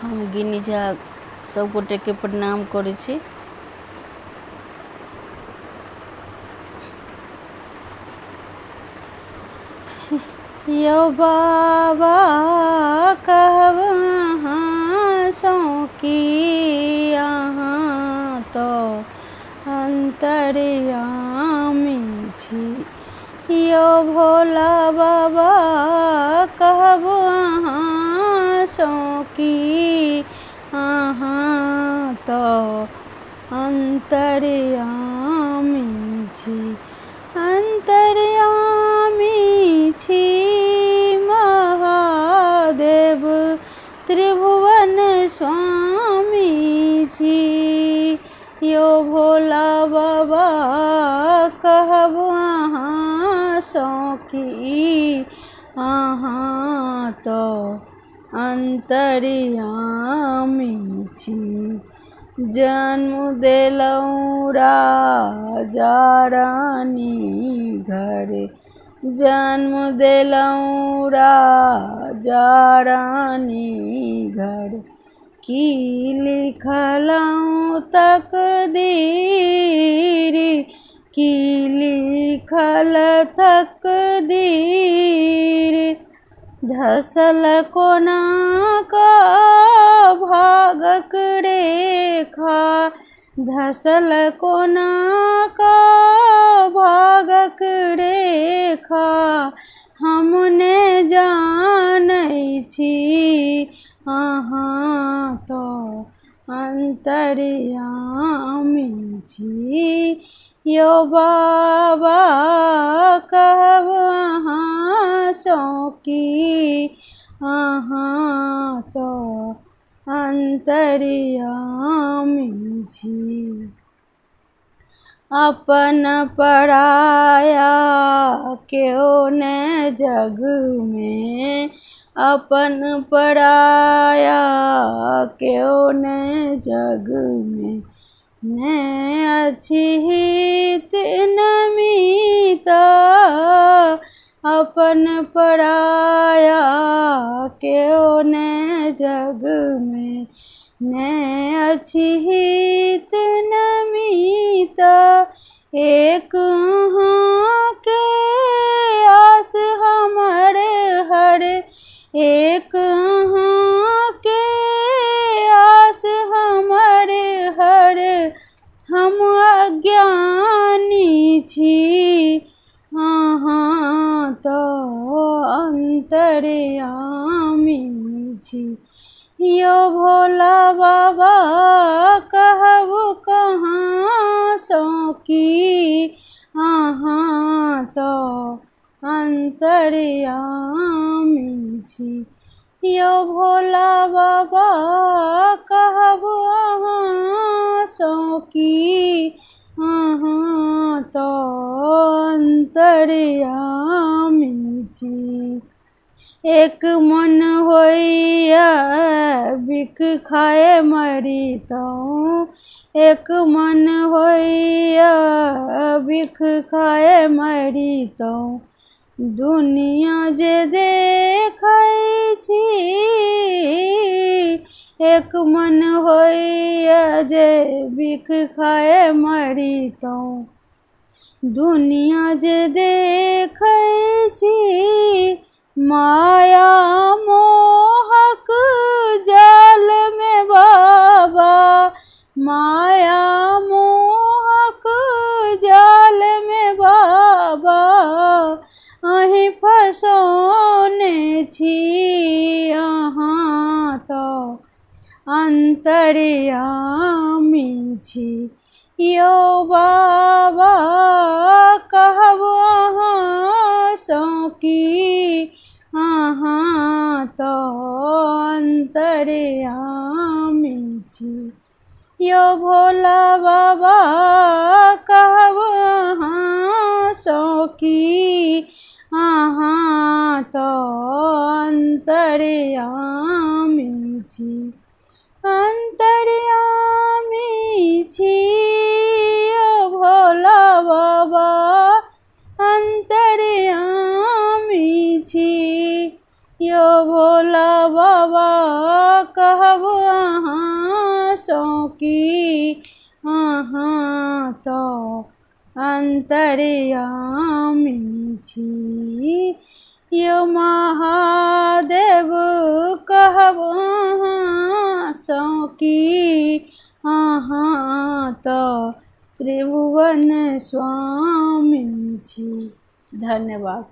हम गिनी झा सब गोटे के प्रणाम करै छी। यो बाबा कहब अहाँ की अहाँ तो अंतर्यामी छी। यो भोला बाबा कहब अहाँ की अहाँ तो अंतर्यामी छी। अंतर्यामी छी महादेव त्रिभुवन स्वामी छी। यो भोला बाबा कहब अहाँ की अहाँ तो अंतर्यामी छी। जन्म देलौं राजा रानी घरे, जन्म देलौं राजा रानी घर। की लिखलौं तकदीर, की लिखल तकदीर। धसल कोना का भागक रेखा, धसल कोना का भागक रेखा। हमने जानै छी अहाँ तो अंतर्यामी छी। यो बाबा कहब अहाँ की अहाँ तो अंतर्यामी छी। अपन पराया क्यों न जग में, अपन पराया क्यों न जग में। न अछि हित नमिता, अपन पराया क्यों न जग में। न अछि हित नमिता, एक अहाँ के आस हमर हर। एक अहाँ के आस हमर हर। हम अज्ञानी छी अहाँ तो अंतर्यामी छी। यो भोला बाबा कहब कहाँ की अहाँ तो अंतर्यामी छी। यो भोला बाबा कहब अहाँ की अहाँ तो अंतर्यामी छी। एक मन होइया बिख खाए मरितौं, एक मन होइया बिख खाए मरितौं। दुनिया जे देखै छी, एक मन होइया जे बिख खाए मरितौं। दुनिया जे देखै छी, माया मोहक जाल में बाबा। माया मोहक जाल में बाबा, अहीं फसौने छी अहाँ तो अंतर्यामी छी। यो बाबा कहब अहाँ की अहाँ तो अंतर्यामी छी। यो भोला बाबा कहब अहाँ की अहाँ तो अंतर्यामी छी। अंतर्यामी छी ओ भोला बाबा, अंतर्यामी छी। यो भोला बाबा कहब अहाँ सौकी अहाँ तो अंतर्यामी छी। यो महादेव कहब अहाँ सौकी अहाँ तो त्रिभुवन स्वामी छी। धन्यवाद।